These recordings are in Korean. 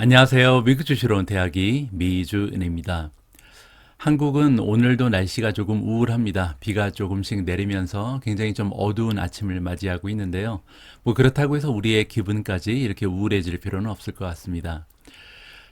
안녕하세요. 미국 주시러 온 대학이 미주은입니다. 한국은 오늘도 날씨가 조금 우울합니다. 비가 조금씩 내리면서 굉장히 좀 어두운 아침을 맞이하고 있는데요. 그렇다고 해서 우리의 기분까지 이렇게 우울해질 필요는 없을 것 같습니다.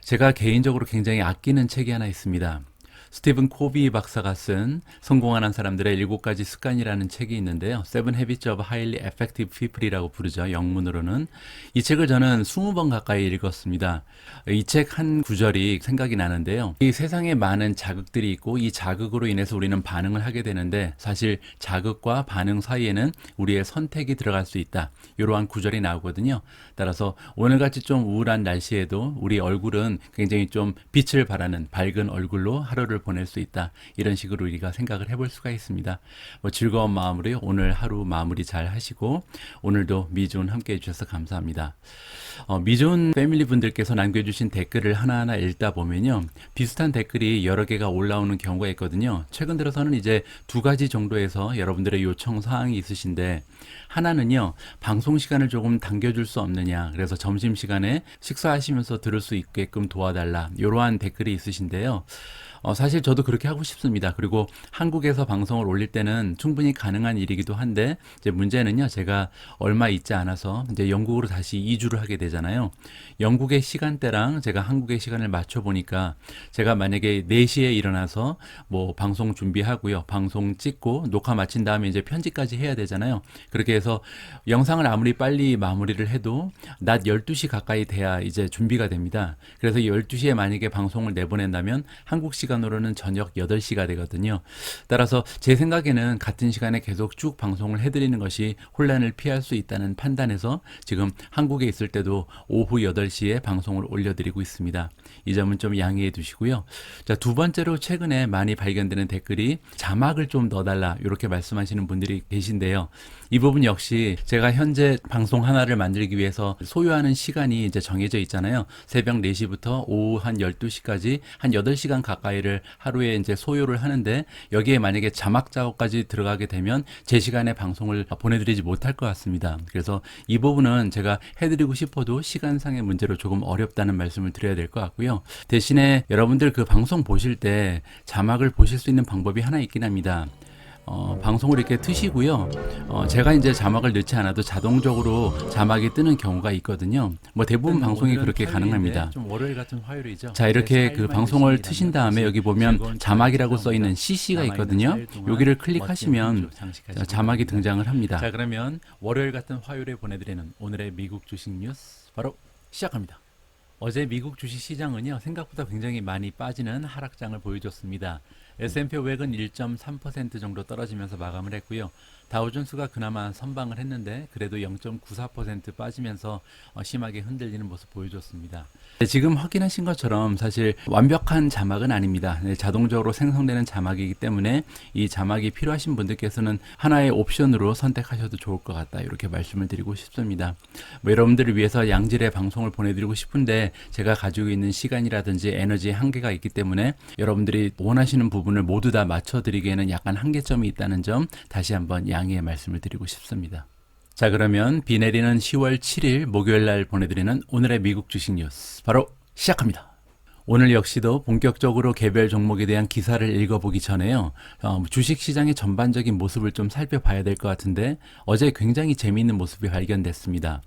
제가 개인적으로 굉장히 아끼는 책이 하나 있습니다. 스티븐 코비 박사가 쓴 성공하는 사람들의 7가지 습관이라는 책이 있는데요. Seven Habits of Highly Effective People이라고 부르죠. 영문으로는. 이 책을 저는 20번 가까이 읽었습니다. 이 책 한 구절이 생각이 나는데요. 이 세상에 많은 자극들이 있고 이 자극으로 인해서 우리는 반응을 하게 되는데 사실 자극과 반응 사이에는 우리의 선택이 들어갈 수 있다. 이러한 구절이 나오거든요. 따라서 오늘같이 좀 우울한 날씨에도 우리 얼굴은 굉장히 좀 빛을 발하는 밝은 얼굴로 하루를 보낼 수 있다. 이런 식으로 우리가 생각을 해볼 수가 있습니다. 즐거운 마음으로 오늘 하루 마무리 잘 하시고 오늘도 미존 함께 해주셔서 감사합니다. 미존 패밀리 분들께서 남겨주신 댓글을 하나하나 읽다 보면요. 비슷한 댓글이 여러 개가 올라오는 경우가 있거든요. 최근 들어서는 이제 2가지 정도에서 여러분들의 요청 사항이 있으신데 하나는요. 방송 시간을 조금 당겨줄 수 없느냐. 그래서 점심시간에 식사하시면서 들을 수 있게끔 도와달라. 이러한 댓글이 있으신데요. 사실 저도 그렇게 하고 싶습니다. 그리고 한국에서 방송을 올릴 때는 충분히 가능한 일이기도 한데 이제 문제는요. 제가 얼마 있지 않아서 이제 영국으로 다시 이주를 하게 되잖아요. 영국의 시간대랑 제가 한국의 시간을 맞춰 보니까 제가 만약에 4시에 일어나서 방송 준비하고요. 방송 찍고 녹화 마친 다음에 이제 편집까지 해야 되잖아요. 그렇게 해서 영상을 아무리 빨리 마무리를 해도 낮 12시 가까이 돼야 이제 준비가 됩니다. 그래서 12시에 만약에 방송을 내보낸다면 한국 시간으로는 저녁 8시가 되거든요. 따라서 제 생각에는 같은 시간에 계속 쭉 방송을 해드리는 것이 혼란을 피할 수 있다는 판단에서 지금 한국에 있을 때도 오후 8시에 방송을 올려드리고 있습니다. 이 점은 좀 양해해 두시고요. 자, 2번째로 최근에 많이 발견되는 댓글이 자막을 좀 넣어달라 이렇게 말씀하시는 분들이 계신데요. 이 부분 역시 제가 현재 방송 하나를 만들기 위해서 소요하는 시간이 이제 정해져 있잖아요. 새벽 4시부터 오후 한 12시까지 한 8시간 가까이를 하루에 이제 소요를 하는데 여기에 만약에 자막 작업까지 들어가게 되면 제 시간에 방송을 보내드리지 못할 것 같습니다. 그래서 이 부분은 제가 해드리고 싶어도 시간상의 문제로 조금 어렵다는 말씀을 드려야 될 것 같고요. 대신에 여러분들 그 방송 보실 때 자막을 보실 수 있는 방법이 하나 있긴 합니다. 방송을 이렇게 트시고요. 제가 이제 자막을 넣지 않아도 자동적으로 자막이 뜨는 경우가 있거든요. 대부분 방송이 그렇게 가능합니다. 좀 월요일 같은 화요일이죠. 자, 이렇게 그 방송을 트신 다음에 여기 보면 자막이라고 써 있는 CC가 있거든요. 여기를 클릭하시면 자막이 등장을 합니다. 자, 그러면 월요일 같은 화요일에 보내드리는 오늘의 미국 주식 뉴스 바로 시작합니다. 어제 미국 주식 시장은요, 생각보다 굉장히 많이 빠지는 하락장을 보여줬습니다. S&P 500은 1.3% 정도 떨어지면서 마감을 했고요. 다우존스가 그나마 선방을 했는데 그래도 0.94% 빠지면서 심하게 흔들리는 모습 보여줬습니다. 지금 확인하신 것처럼 사실 완벽한 자막은 아닙니다. 자동적으로 생성되는 자막이기 때문에 이 자막이 필요하신 분들께서는 하나의 옵션으로 선택하셔도 좋을 것 같다. 이렇게 말씀을 드리고 싶습니다. 여러분들을 위해서 양질의 방송을 보내드리고 싶은데 제가 가지고 있는 시간이라든지 에너지의 한계가 있기 때문에 여러분들이 원하시는 부분을 모두 다 맞춰드리기에는 약간 한계점이 있다는 점 다시 한번 양해의 말씀을 드리고 싶습니다. 자, 그러면 비 내리는 10월 7일 목요일 날 보내드리는 오늘의 미국 주식 뉴스 바로 시작합니다. 오늘 역시도 본격적으로 개별 종목에 대한 기사를 읽어보기 전에요. 주식시장의 전반적인 모습을 좀 살펴봐야 될 것 같은데 어제 굉장히 재미있는 모습이 발견됐습니다.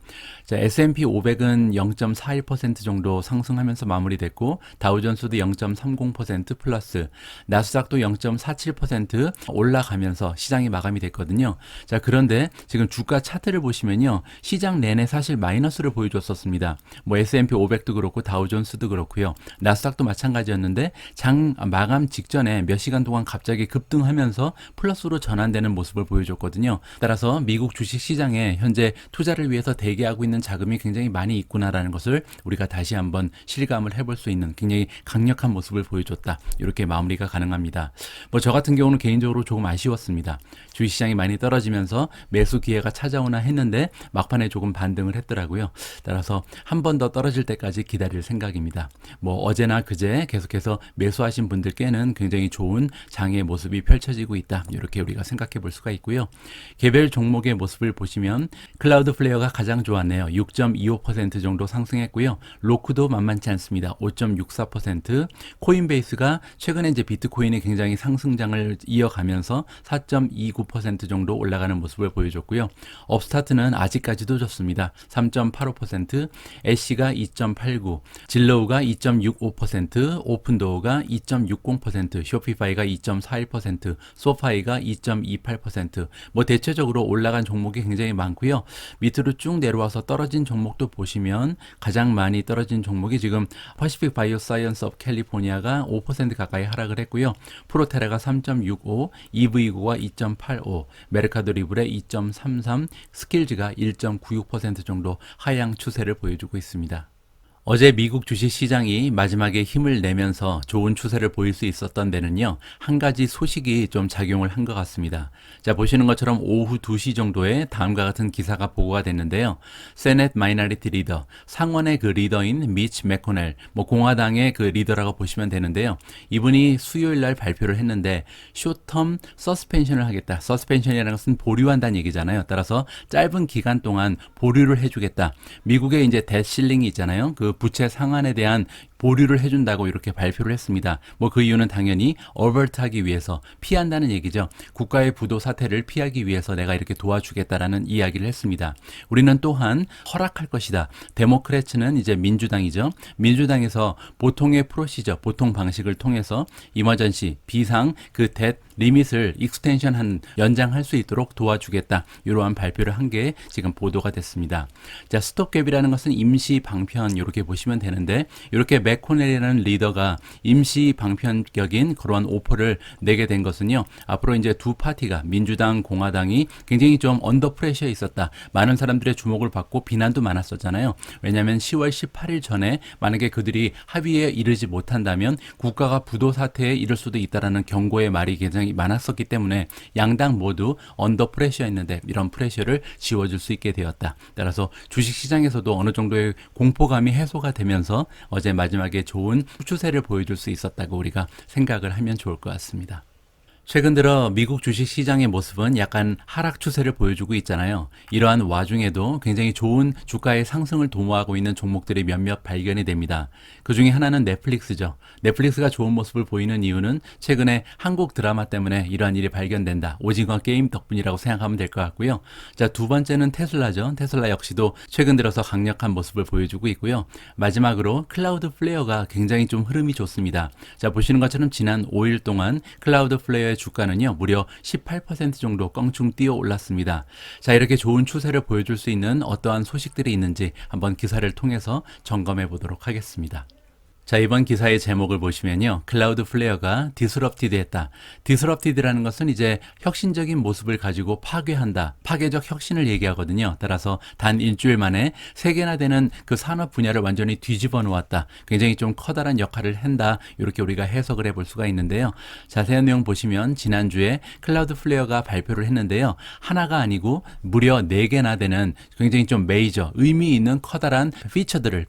자, S&P 500은 0.41% 정도 상승하면서 마무리됐고 다우존스도 0.30% 플러스 나스닥도 0.47% 올라가면서 시장이 마감이 됐거든요. 자, 그런데 지금 주가 차트를 보시면요. 시장 내내 사실 마이너스를 보여줬었습니다. S&P 500도 그렇고 다우존스도 그렇고요. 나스닥도 마찬가지였는데 장 마감 직전에 몇 시간 동안 갑자기 급등하면서 플러스로 전환되는 모습을 보여줬거든요. 따라서 미국 주식시장에 현재 투자를 위해서 대기하고 있는 자금이 굉장히 많이 있구나라는 것을 우리가 다시 한번 실감을 해볼 수 있는 굉장히 강력한 모습을 보여줬다. 이렇게 마무리가 가능합니다. 저 같은 경우는 개인적으로 조금 아쉬웠습니다. 주식시장이 많이 떨어지면서 매수 기회가 찾아오나 했는데 막판에 조금 반등을 했더라고요. 따라서 한 번 더 떨어질 때까지 기다릴 생각입니다. 어제나 그제 계속해서 매수하신 분들께는 굉장히 좋은 장의 모습이 펼쳐지고 있다. 이렇게 우리가 생각해 볼 수가 있고요. 개별 종목의 모습을 보시면 클라우드플레어가 가장 좋았네요. 6.25% 정도 상승했고요. 로크도 만만치 않습니다. 5.64%. 코인베이스가 최근에 이제 비트코인이 굉장히 상승장을 이어가면서 4.29% 정도 올라가는 모습을 보여줬고요. 업스타트는 아직까지도 좋습니다. 3.85%, 애쉬가 2.89, 진로우가 2.65%, 오픈도어가 2.60%, 쇼피파이가 2.41%, 소파이가 2.28%. 뭐 대체적으로 올라간 종목이 굉장히 많고요. 밑으로 쭉 내려와서 떨어진 종목도 보시면 가장 많이 떨어진 종목이 지금 퍼시픽 바이오사이언스 오브 캘리포니아가 5% 가까이 하락을 했고요. 프로테라가 3.65, EV고가 2.85, 메르카도 리브레 2.33, 스킬즈가 1.96% 정도 하향 추세를 보여주고 있습니다. 어제 미국 주식 시장이 마지막에 힘을 내면서 좋은 추세를 보일 수 있었던 데는요, 한 가지 소식이 좀 작용을 한 것 같습니다. 자, 보시는 것처럼 오후 2시 정도에 다음과 같은 기사가 보고가 됐는데요. 세넷 마이너리티 리더, 상원의 그 리더인 미치 맥코넬, 공화당의 그 리더라고 보시면 되는데요. 이분이 수요일 날 발표를 했는데, 쇼텀 서스펜션을 하겠다. 서스펜션이라는 것은 보류한다는 얘기잖아요. 따라서 짧은 기간 동안 보류를 해주겠다. 미국의 이제 뎃실링이 있잖아요. 그 부채 상환에 대한 보류를 해준다고 이렇게 발표를 했습니다. 그 이유는 당연히 어버트하기 위해서, 피한다는 얘기죠. 국가의 부도 사태를 피하기 위해서 내가 이렇게 도와주겠다라는 이야기를 했습니다. 우리는 또한 허락할 것이다. 데모크래츠는 이제 민주당이죠. 민주당에서 보통의 프로시저, 보통 방식을 통해서 이머전시, 비상, 그 뎃 리밋을 익스텐션한, 연장할 수 있도록 도와주겠다. 이러한 발표를 한 게 지금 보도가 됐습니다. 자, 스톱갭이라는 것은 임시 방편, 이렇게 보시면 되는데, 이렇게 맥코넬이라는 리더가 임시 방편격인 그러한 오퍼를 내게 된 것은요, 앞으로 이제 두 파티가, 민주당, 공화당이 굉장히 좀 언더 프레셔에 있었다. 많은 사람들의 주목을 받고 비난도 많았었잖아요. 왜냐하면 10월 18일 전에 만약에 그들이 합의에 이르지 못한다면 국가가 부도 사태에 이를 수도 있다라는 경고의 말이 굉장히 많았었기 때문에 양당 모두 언더 프레셔였는데 이런 프레셔를 지워줄 수 있게 되었다. 따라서 주식시장에서도 어느 정도의 공포감이 해소가 되면서 어제 마지막에 좋은 추세를 보여줄 수 있었다고 우리가 생각을 하면 좋을 것 같습니다. 최근 들어 미국 주식시장의 모습은 약간 하락 추세를 보여주고 있잖아요. 이러한 와중에도 굉장히 좋은 주가의 상승을 도모하고 있는 종목들이 몇몇 발견이 됩니다. 그 중에 하나는 넷플릭스죠. 넷플릭스가 좋은 모습을 보이는 이유는 최근에 한국 드라마 때문에 이러한 일이 발견된다. 오징어 게임 덕분이라고 생각하면 될 것 같고요. 자, 두 번째는 테슬라죠. 테슬라 역시도 최근 들어서 강력한 모습을 보여주고 있고요. 마지막으로 클라우드 플레어가 굉장히 좀 흐름이 좋습니다. 자, 보시는 것처럼 지난 5일 동안 클라우드 플레어의 주가는요, 무려 18% 정도 껑충 뛰어 올랐습니다. 자, 이렇게 좋은 추세를 보여줄 수 있는 어떠한 소식들이 있는지 한번 기사를 통해서 점검해 보도록 하겠습니다. 자, 이번 기사의 제목을 보시면요, 클라우드 플레어가 디스럽티드했다. 디스럽티드라는 것은 이제 혁신적인 모습을 가지고 파괴한다, 파괴적 혁신을 얘기하거든요. 따라서 단 일주일 만에 3개나 되는 그 산업 분야를 완전히 뒤집어 놓았다. 굉장히 좀 커다란 역할을 한다. 이렇게 우리가 해석을 해볼 수가 있는데요. 자세한 내용 보시면 지난주에 클라우드 플레어가 발표를 했는데요. 하나가 아니고 무려 4개나 되는 굉장히 좀 메이저, 의미 있는 커다란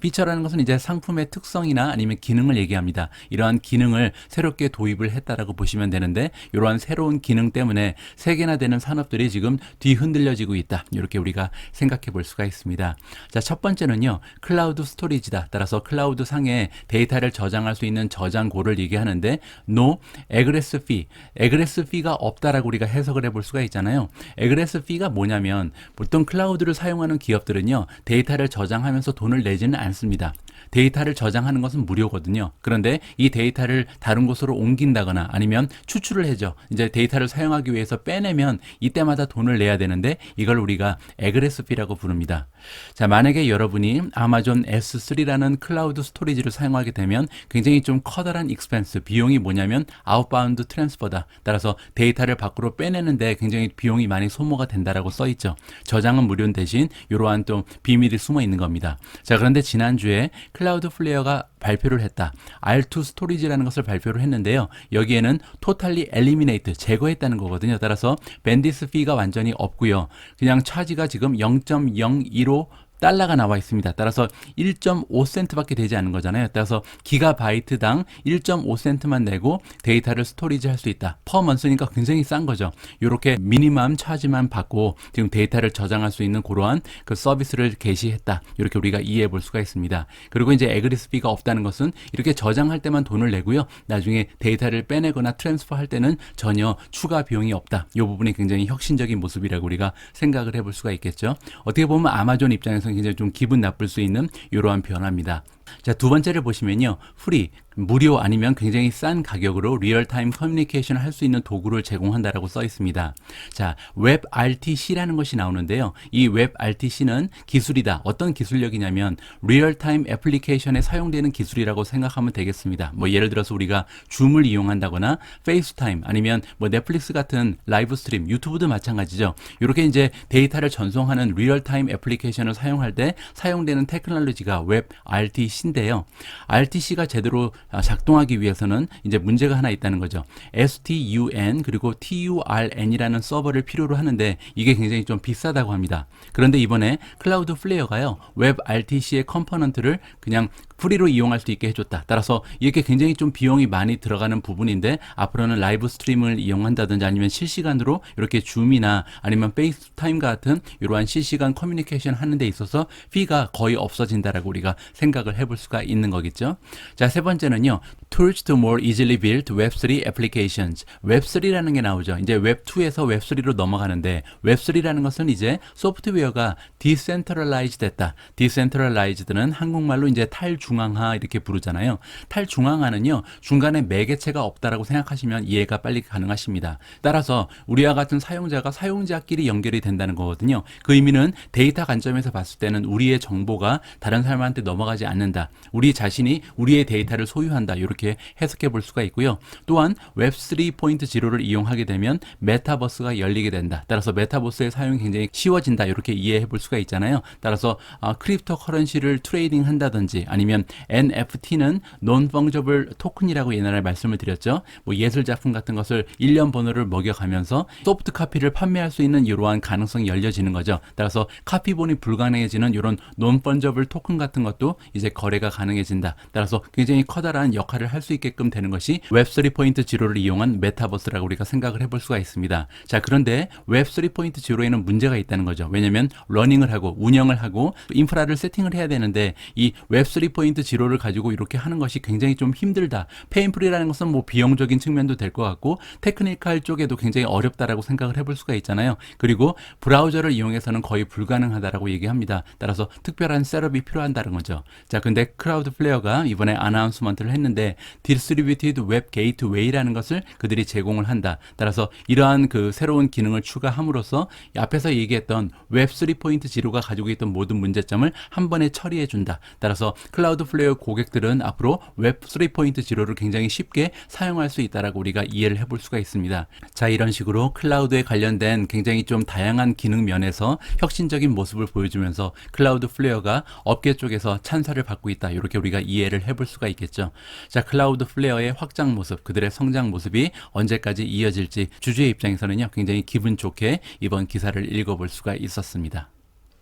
피처라는 것은 이제 상품의 특성이나 아니면 기능을 얘기합니다. 이러한 기능을 새롭게 도입을 했다라고 보시면 되는데, 이러한 새로운 기능 때문에 3개나 되는 산업들이 지금 뒤흔들려지고 있다. 이렇게 우리가 생각해 볼 수가 있습니다. 자, 첫 번째는요, 클라우드 스토리지다. 따라서 클라우드 상에 데이터를 저장할 수 있는 저장고를 얘기하는데, no egress fee, egress fee가 없다라고 우리가 해석을 해볼 수가 있잖아요. egress fee가 뭐냐면, 보통 클라우드를 사용하는 기업들은요, 데이터를 저장하면서 돈을 내지는 않습니다. 데이터를 저장하는 것은 무료거든요. 그런데 이 데이터를 다른 곳으로 옮긴다거나 아니면 추출을 해죠. 이제 데이터를 사용하기 위해서 빼내면 이때마다 돈을 내야 되는데, 이걸 우리가 에그레스 피라고 부릅니다. 자, 만약에 여러분이 아마존 S3라는 클라우드 스토리지를 사용하게 되면 굉장히 좀 커다란 익스펜스, 비용이 뭐냐면 아웃바운드 트랜스퍼다. 따라서 데이터를 밖으로 빼내는데 굉장히 비용이 많이 소모가 된다라고 써 있죠. 저장은 무료 대신 이러한 또 비밀이 숨어 있는 겁니다. 자, 그런데 지난주에 클라우드 플레어가 발표를 했다. R2 스토리지라는 것을 발표를 했는데요. 여기에는 토탈리 엘리미네이트, 제거했다는 거거든요. 따라서 밴디스 피가 완전히 없고요. 그냥 차지가 지금 0.015 달러가 나와 있습니다. 따라서 1.5센트밖에 되지 않는 거잖아요. 따라서 기가바이트당 1.5센트만 내고 데이터를 스토리지 할 수 있다. 퍼 먼스니까 굉장히 싼 거죠. 이렇게 미니멈 차지만 받고 지금 데이터를 저장할 수 있는 그러한 그 서비스를 개시했다. 이렇게 우리가 이해해 볼 수가 있습니다. 그리고 이제 에그리스비가 없다는 것은 이렇게 저장할 때만 돈을 내고요. 나중에 데이터를 빼내거나 트랜스퍼 할 때는 전혀 추가 비용이 없다. 이 부분이 굉장히 혁신적인 모습이라고 우리가 생각을 해볼 수가 있겠죠. 어떻게 보면 아마존 입장에서는 굉장히 좀 기분 나쁠 수 있는 이러한 변화입니다. 자, 두 번째를 보시면요. 프리, 무료 아니면 굉장히 싼 가격으로 리얼타임 커뮤니케이션을 할 수 있는 도구를 제공한다라고 써 있습니다. 자, WebRTC라는 것이 나오는데요. 이 WebRTC는 기술이다. 어떤 기술력이냐면 리얼타임 애플리케이션에 사용되는 기술이라고 생각하면 되겠습니다. 뭐 예를 들어서 우리가 줌을 이용한다거나 페이스타임 아니면 뭐 넷플릭스 같은 라이브 스트림, 유튜브도 마찬가지죠. 이렇게 이제 데이터를 전송하는 리얼타임 애플리케이션을 사용할 때 사용되는 테크놀로지가 WebRTC인데요. RTC가 제대로 작동하기 위해서는 이제 문제가 하나 있다는 거죠. STUN 그리고 TURN이라는 서버를 필요로 하는데 이게 굉장히 좀 비싸다고 합니다. 그런데 이번에 클라우드 플레이어가요. WebRTC의 컴포넌트를 그냥 프리로 이용할 수 있게 해줬다. 따라서 이렇게 굉장히 좀 비용이 많이 들어가는 부분인데 앞으로는 라이브 스트림을 이용한다든지 아니면 실시간으로 이렇게 줌이나 아니면 페이스타임 같은 이러한 실시간 커뮤니케이션 하는 데 있어서 피가 거의 없어진다라고 우리가 생각을 해볼 수가 있는 거겠죠. 자, 세 번째는요. Tools to more easily build Web3 applications. Web3라는 게 나오죠. 이제 Web2에서 Web3로 넘어가는데 Web3라는 것은 이제 소프트웨어가 디센트럴라이즈 됐다. 디센트럴라이즈드는 한국말로 이제 탈중앙화 이렇게 부르잖아요. 탈중앙화는요. 중간에 매개체가 없다라고 생각하시면 이해가 빨리 가능하십니다. 따라서 우리와 같은 사용자가 사용자끼리 연결이 된다는 거거든요. 그 의미는 데이터 관점에서 봤을 때는 우리의 정보가 다른 사람한테 넘어가지 않는다. 우리 자신이 우리의 데이터를 소유한다. 이렇게 해석해 볼 수가 있고요. 또한 웹3 3.0를 이용하게 되면 메타버스가 열리게 된다. 따라서 메타버스의 사용이 굉장히 쉬워진다. 이렇게 이해해 볼 수가 있잖아요. 따라서 크립토 커런시를 트레이딩 한다든지 아니면 NFT는 Non-Fungible 토큰이라고 옛날에 말씀을 드렸죠. 뭐 예술 작품 같은 것을 일련 번호를 먹여가면서 소프트 카피를 판매할 수 있는 이러한 가능성이 열려지는 거죠. 따라서 카피본이 불가능해지는 이런 Non-Fungible 토큰 같은 것도 이제 거래가 가능해진다. 따라서 굉장히 커다란 역할을 할 수 있게끔 되는 것이 웹3 3.0를 이용한 메타버스라고 우리가 생각을 해볼 수가 있습니다. 자, 그런데 웹3 3.0에는 문제가 있다는 거죠. 왜냐하면 러닝을 하고 운영을 하고 인프라를 세팅을 해야 되는데 이 웹3 3.0를 가지고 이렇게 하는 것이 굉장히 좀 힘들다. 페인풀이라는 것은 뭐 비용적인 측면도 될 것 같고 테크니컬 쪽에도 굉장히 어렵다라고 생각을 해볼 수가 있잖아요. 그리고 브라우저를 이용해서는 거의 불가능하다라고 얘기합니다. 따라서 특별한 셋업이 필요한다는 거죠. 자, 근데 클라우드 플레이어가 이번에 아나운스먼트를 했는데 Distributed Web Gateway라는 것을 그들이 제공을 한다. 따라서 이러한 그 새로운 기능을 추가함으로써 앞에서 얘기했던 웹3 3.0가 가지고 있던 모든 문제점을 한 번에 처리해 준다. 따라서 클라우드 플레이어 고객들은 앞으로 웹3 3.0를 굉장히 쉽게 사용할 수 있다라고 우리가 이해를 해볼 수가 있습니다. 자, 이런 식으로 클라우드에 관련된 굉장히 좀 다양한 기능 면에서 혁신적인 모습을 보여주면서 클라우드 플레이어가 업계 쪽에서 찬사를 받고 있다. 이렇게 우리가 이해를 해볼 수가 있겠죠. 자, 클라우드 플레이어의 확장 모습, 그들의 성장 모습이 언제까지 이어질지 주주의 입장에서는요, 굉장히 기분 좋게 이번 기사를 읽어볼 수가 있었습니다.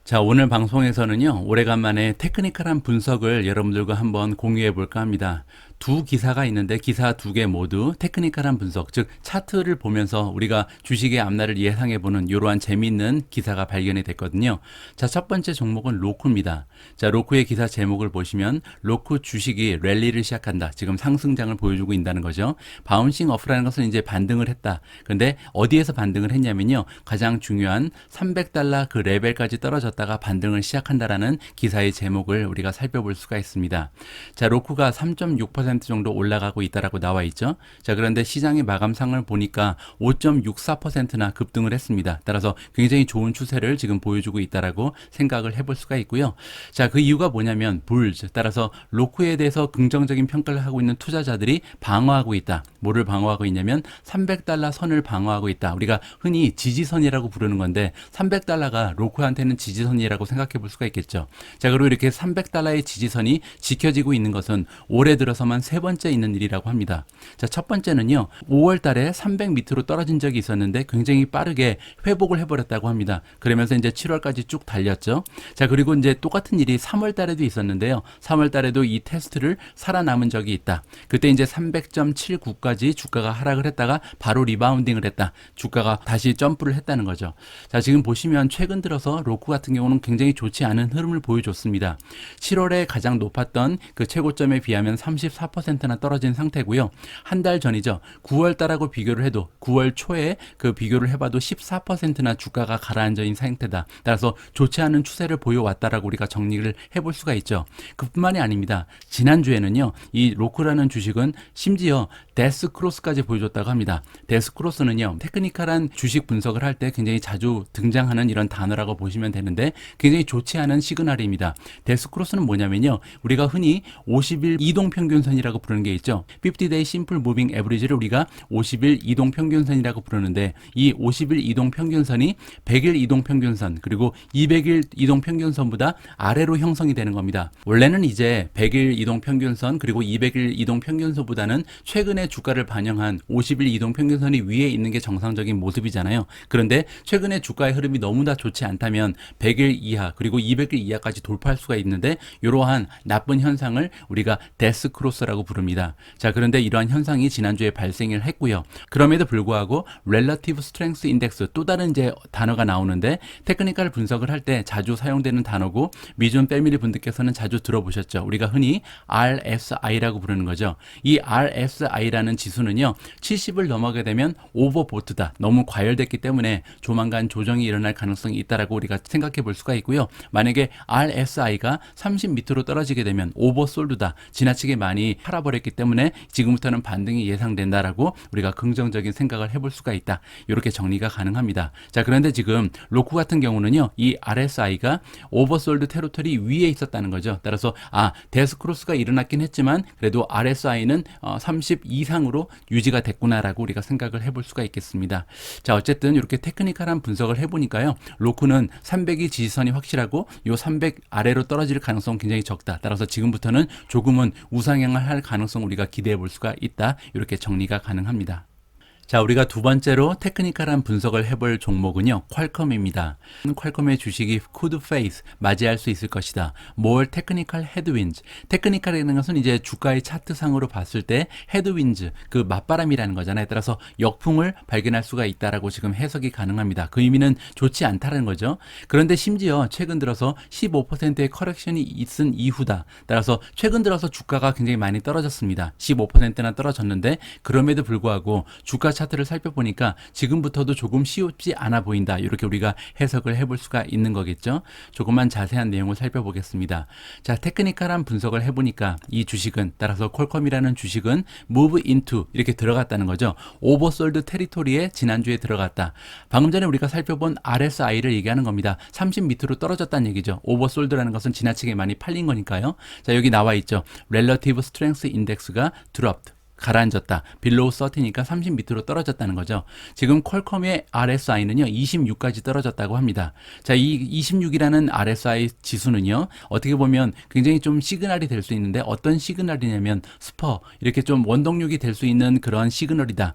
자, 오늘 방송에서는요, 오래간만에 테크니컬한 분석을 여러분들과 한번 공유해 볼까 합니다. 두 기사가 있는데 기사 두 개 모두 테크니컬한 분석, 즉 차트를 보면서 우리가 주식의 앞날을 예상해보는 이러한 재미있는 기사가 발견이 됐거든요. 자, 첫 번째 종목은 로쿠입니다. 자, 로쿠의 기사 제목을 보시면 로쿠 주식이 랠리를 시작한다. 지금 상승장을 보여주고 있다는 거죠. 바운싱 어프라는 것은 이제 반등을 했다. 근데 어디에서 반등을 했냐면요. 가장 중요한 $300 그 레벨까지 떨어졌다가 반등을 시작한다라는 기사의 제목을 우리가 살펴볼 수가 있습니다. 자, 로쿠가 3.6% 정도 올라가고 있다라고 나와 있죠. 자, 그런데 시장의 마감상을 보니까 5.64%나 급등을 했습니다. 따라서 굉장히 좋은 추세를 지금 보여주고 있다라고 생각을 해볼 수가 있고요. 자, 그 이유가 뭐냐면 불즈, 따라서 로쿠에 대해서 긍정적인 평가를 하고 있는 투자자들이 방어하고 있다. 뭐를 방어하고 있냐면 $300 선을 방어하고 있다. 우리가 흔히 지지선이라고 부르는 건데 $300가 로쿠한테는 지지선이라고 생각해 볼 수가 있겠죠. 자, 그리고 이렇게 $300의 지지선이 지켜지고 있는 것은 올해 들어서만 동안 세 번째 있는 일이라고 합니다. 자, 첫 번째는요. 5월 달에 300 밑으로 떨어진 적이 있었는데 굉장히 빠르게 회복을 해버렸다고 합니다. 그러면서 이제 7월까지 쭉 달렸죠. 자, 그리고 이제 똑같은 일이 3월 달에도 있었는데요. 3월 달에도 이 테스트를 살아남은 적이 있다. 그때 이제 300.79까지 주가가 하락을 했다가 바로 리바운딩을 했다. 주가가 다시 점프를 했다는 거죠. 자, 지금 보시면 최근 들어서 로쿠 같은 경우는 굉장히 좋지 않은 흐름을 보여줬습니다. 7월에 가장 높았던 그 최고점에 비하면 34%나 떨어진 상태고요. 한 달 전이죠. 9월 달하고 비교를 해도 9월 초에 그 비교를 해봐도 14%나 주가가 가라앉아 있는 상태다. 따라서 좋지 않은 추세를 보여왔다라고 우리가 정리를 해볼 수가 있죠. 그뿐만이 아닙니다. 지난주에는요. 이 로쿠라는 주식은 심지어 데스크로스까지 보여줬다고 합니다. 데스크로스는요. 테크니컬한 주식 분석을 할 때 굉장히 자주 등장하는 이런 단어라고 보시면 되는데 굉장히 좋지 않은 시그널입니다. 데스크로스는 뭐냐면요. 우리가 흔히 50일 이동평균선이라고 부르는 게 있죠. 50day simple moving average를 우리가 50일 이동평균선이라고 부르는데 이 50일 이동평균선이 100일 이동평균선 그리고 200일 이동평균선보다 아래로 형성이 되는 겁니다. 원래는 이제 100일 이동평균선 그리고 200일 이동평균선보다는 최근에 주가를 반영한 50일 이동평균선이 위에 있는 게 정상적인 모습이잖아요. 그런데 최근에 주가의 흐름이 너무나 좋지 않다면 100일 이하 그리고 200일 이하까지 돌파할 수가 있는데 이러한 나쁜 현상을 우리가 데스크로스라고 부릅니다. 자, 그런데 이러한 현상이 지난주에 발생을 했고요. 그럼에도 불구하고 Relative Strength Index 또 다른 이제 단어가 나오는데 테크니컬 분석을 할 때 자주 사용되는 단어고 미준 패밀리 분들께서는 자주 들어보셨죠. 우리가 흔히 RSI라고 부르는 거죠. 이 RSI라는 지수는요. 70을 넘어가게 되면 오버보트다. 너무 과열됐기 때문에 조만간 조정이 일어날 가능성이 있다라고 우리가 생각해 볼 수가 있고요. 만약에 RSI가 30 밑으로 떨어지게 되면 오버솔드다. 지나치게 많이 팔아버렸기 때문에 지금부터는 반등이 예상된다라고 우리가 긍정적인 생각을 해볼 수가 있다. 이렇게 정리가 가능합니다. 자, 그런데 지금 로쿠 같은 경우는요. 이 RSI가 오버솔드 테리토리 위에 있었다는 거죠. 따라서 데스크로스가 일어났긴 했지만 그래도 RSI는 30 이상으로 유지가 됐구나라고 우리가 생각을 해볼 수가 있겠습니다. 자, 어쨌든 이렇게 테크니컬한 분석을 해보니까요. 로쿠는 300이 지지선이 확실하고 이 300 아래로 떨어질 가능성은 굉장히 적다. 따라서 지금부터는 조금은 우상향을 할 가능성을 우리가 기대해 볼 수가 있다. 이렇게 정리가 가능합니다. 자, 우리가 두 번째로 테크니컬한 분석을 해볼 종목은요. 퀄컴입니다. 퀄컴의 주식이 could face, 맞이할 수 있을 것이다. more technical headwinds. 테크니컬이라는 것은 이제 주가의 차트상으로 봤을 때 headwinds, 그 맞바람이라는 거잖아요. 따라서 역풍을 발견할 수가 있다라고 지금 해석이 가능합니다. 그 의미는 좋지 않다는 거죠. 그런데 심지어 최근 들어서 15%의 커렉션이 있은 이후다. 따라서 최근 들어서 주가가 굉장히 많이 떨어졌습니다. 15%나 떨어졌는데 그럼에도 불구하고 주가 차트를 살펴보니까 지금부터도 조금 쉽지 않아 보인다. 이렇게 우리가 해석을 해볼 수가 있는 거겠죠. 조금만 자세한 내용을 살펴보겠습니다. 자, 테크니컬한 분석을 해보니까 이 주식은 따라서 퀄컴이라는 주식은 move into 이렇게 들어갔다는 거죠. 오버솔드 테리토리에 지난주에 들어갔다. 방금 전에 우리가 살펴본 RSI를 얘기하는 겁니다. 30 밑으로 떨어졌다는 얘기죠. 오버솔드라는 것은 지나치게 많이 팔린 거니까요. 자, 여기 나와 있죠. Relative Strength Index가 dropped. 가라앉았다. below 30니까 30 밑으로 떨어졌다는 거죠. 지금 퀄컴의 RSI는요. 26까지 떨어졌다고 합니다. 자, 이 26이라는 RSI 지수는요. 어떻게 보면 굉장히 좀 시그널이 될 수 있는데 어떤 시그널이냐면 스퍼, 이렇게 좀 원동력이 될 수 있는 그런 시그널이다.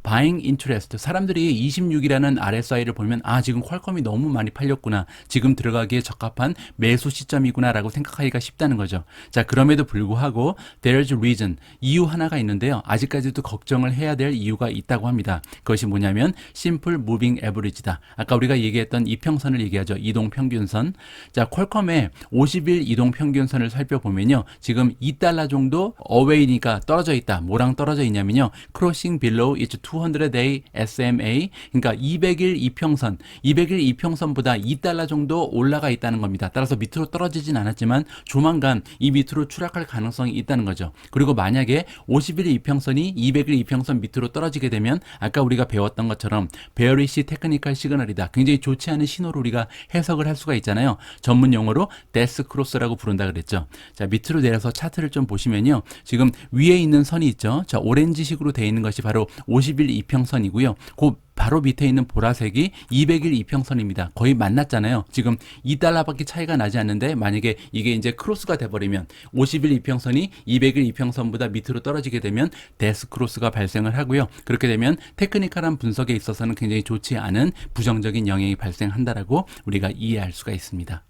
buying interest. 사람들이 26이라는 RSI를 보면 지금 퀄컴이 너무 많이 팔렸구나. 지금 들어가기에 적합한 매수 시점이구나 라고 생각하기가 쉽다는 거죠. 자, 그럼에도 불구하고 there's reason. 이유 하나가 있는데요. 아직까지도 걱정을 해야 될 이유가 있다고 합니다. 그것이 뭐냐면 simple moving average다. 아까 우리가 얘기했던 이평선을 얘기하죠. 이동평균선. 자, 퀄컴의 50일 이동평균선을 살펴보면요. 지금 2달러 정도 away니까 떨어져 있다. 뭐랑 떨어져 있냐면요. crossing below its 200day SMA, 그러니까 200일 이평선, 200일 이평선보다 2달러 정도 올라가 있다는 겁니다. 따라서 밑으로 떨어지진 않았지만 조만간 이 밑으로 추락할 가능성이 있다는 거죠. 그리고 만약에 50일 이평선이 200일 이평선 밑으로 떨어지게 되면 아까 우리가 배웠던 것처럼 bearish 테크니컬 시그널이다. 굉장히 좋지 않은 신호로 우리가 해석을 할 수가 있잖아요. 전문 용어로 데스 크로스라고 부른다 그랬죠. 자, 밑으로 내려서 차트를 좀 보시면요. 지금 위에 있는 선이 있죠. 자, 오렌지식으로 되어 있는 것이 바로 50일 50일 이평선이고요. 그 바로 밑에 있는 보라색이 200일 이평선입니다. 거의 만났잖아요. 지금 2달러밖에 차이가 나지 않는데 만약에 이게 이제 크로스가 돼버리면 50일 이평선이 200일 이평선보다 밑으로 떨어지게 되면 데스 크로스가 발생을 하고요. 그렇게 되면 테크니컬한 분석에 있어서는 굉장히 좋지 않은 부정적인 영향이 발생한다라고 우리가 이해할 수가 있습니다.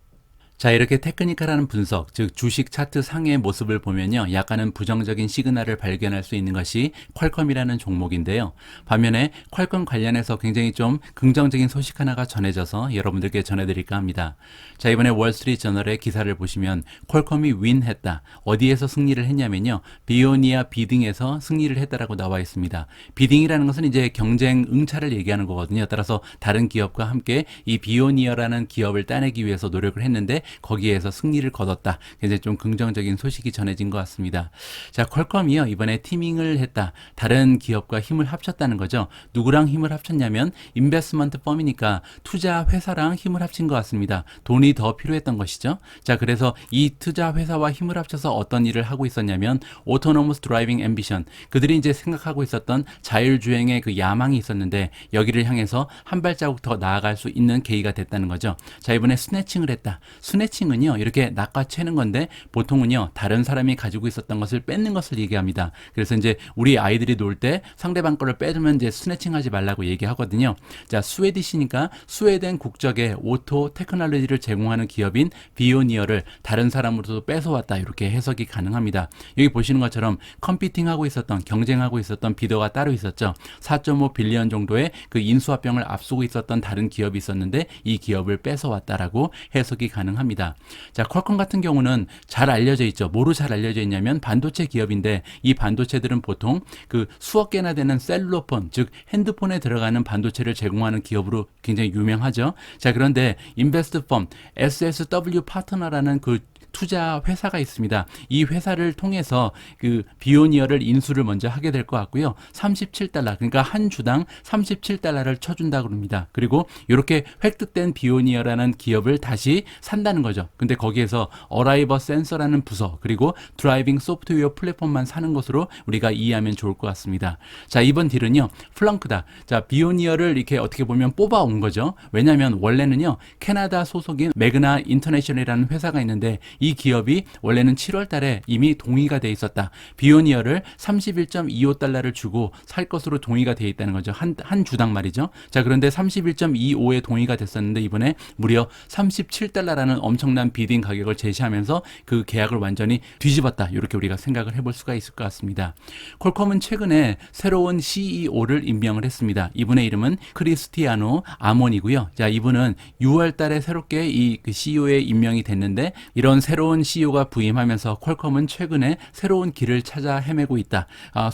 자, 이렇게 테크니컬한 분석, 즉 주식 차트 상의 모습을 보면요, 약간은 부정적인 시그널을 발견할 수 있는 것이 퀄컴이라는 종목인데요. 반면에 퀄컴 관련해서 굉장히 좀 긍정적인 소식 하나가 전해져서 여러분들께 전해드릴까 합니다. 자, 이번에 월스트리트 저널의 기사를 보시면 퀄컴이 윈했다. 어디에서 승리를 했냐면요, 비오니아 비딩에서 승리를 했다라고 나와 있습니다. 비딩이라는 것은 이제 경쟁 응차를 얘기하는 거거든요. 따라서 다른 기업과 함께 이 비오니아라는 기업을 따내기 위해서 노력을 했는데 거기에서 승리를 거뒀다. 굉장히 좀 긍정적인 소식이 전해진 것 같습니다. 자, 퀄컴이요, 이번에 티밍을 했다. 다른 기업과 힘을 합쳤다는 거죠. 누구랑 힘을 합쳤냐면 인베스트먼트 펌이니까 투자 회사랑 힘을 합친 것 같습니다. 돈이 더 필요했던 것이죠. 자, 그래서 이 투자 회사와 힘을 합쳐서 어떤 일을 하고 있었냐면 오토노머스 드라이빙 앰비션, 그들이 이제 생각하고 있었던 자율주행의 그 야망이 있었는데 여기를 향해서 한 발자국 더 나아갈 수 있는 계기가 됐다는 거죠. 자, 이번에 스네칭을 했다. 스네칭은요, 이렇게 낚아채는 건데 보통은요, 다른 사람이 가지고 있었던 것을 뺏는 것을 얘기합니다. 그래서 이제 우리 아이들이 놀 때 상대방 거를 뺏으면 이제 스네칭 하지 말라고 얘기하거든요. 자, 스웨디시니까 스웨덴 국적의 오토 테크놀로지를 제공하는 기업인 비오니어를 다른 사람으로도 뺏어왔다. 이렇게 해석이 가능합니다. 여기 보시는 것처럼 컴피팅하고 있었던, 경쟁하고 있었던 비더가 따로 있었죠. 4.5 빌리언 정도의 그 인수합병을 앞서고 있었던 다른 기업이 있었는데 이 기업을 뺏어왔다라고 해석이 가능합니다. 자, 퀄컴 같은 경우는 잘 알려져 있죠. 뭐로 잘 알려져 있냐면 반도체 기업인데 이 반도체들은 보통 그 수억 개나 되는 셀룰러폰, 즉 핸드폰에 들어가는 반도체를 제공하는 기업으로 굉장히 유명하죠. 자, 그런데 인베스트 펌 SSW 파트너라는 그 투자 회사가 있습니다. 이 회사를 통해서 그 비오니어를 인수를 먼저 하게 될 것 같고요. 37달러, 그러니까 한 주당 37달러를 쳐준다고 합니다. 그리고 이렇게 획득된 비오니어라는 기업을 다시 산다는 거죠. 근데 거기에서 어라이버 센서라는 부서, 그리고 드라이빙 소프트웨어 플랫폼만 사는 것으로 우리가 이해하면 좋을 것 같습니다. 자, 이번 딜은요, 플렁크다. 자, 비오니어를 이렇게 어떻게 보면 뽑아온 거죠. 왜냐하면 원래는요, 캐나다 소속인 매그나 인터내셔널이라는 회사가 있는데 이 기업이 원래는 7월 달에 이미 동의가 돼 있었다. 비오니어를 31.25달러를 주고 살 것으로 동의가 돼 있다는 거죠. 한 주당 말이죠. 자, 그런데 31.25에 동의가 됐었는데 이번에 무려 37달러라는 엄청난 비딩 가격을 제시하면서 그 계약을 완전히 뒤집었다. 이렇게 우리가 생각을 해볼 수가 있을 것 같습니다. 퀄컴은 최근에 새로운 CEO를 임명을 했습니다. 이분의 이름은 크리스티아노 아몬이고요. 자, 이분은 6월 달에 새롭게 이 CEO에 임명이 됐는데 이런 새로운 CEO가 부임하면서 퀄컴은 최근에 새로운 길을 찾아 헤매고 있다.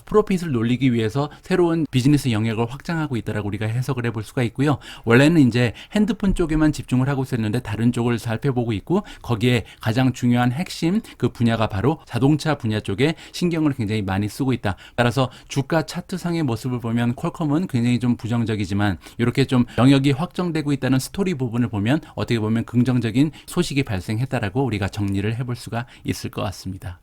프로핏을 놀리기 위해서 새로운 비즈니스 영역을 확장하고 있다라고 우리가 해석을 해볼 수가 있고요. 원래는 이제 핸드폰 쪽에만 집중을 하고 있었는데 다른 쪽을 살펴보고 있고 거기에 가장 중요한 핵심 그 분야가 바로 자동차 분야 쪽에 신경을 굉장히 많이 쓰고 있다. 따라서 주가 차트상의 모습을 보면 퀄컴은 굉장히 좀 부정적이지만 이렇게 좀 영역이 확정되고 있다는 스토리 부분을 보면 어떻게 보면 긍정적인 소식이 발생했다라고 우리가 정리를 해볼 수가 있을 것 같습니다.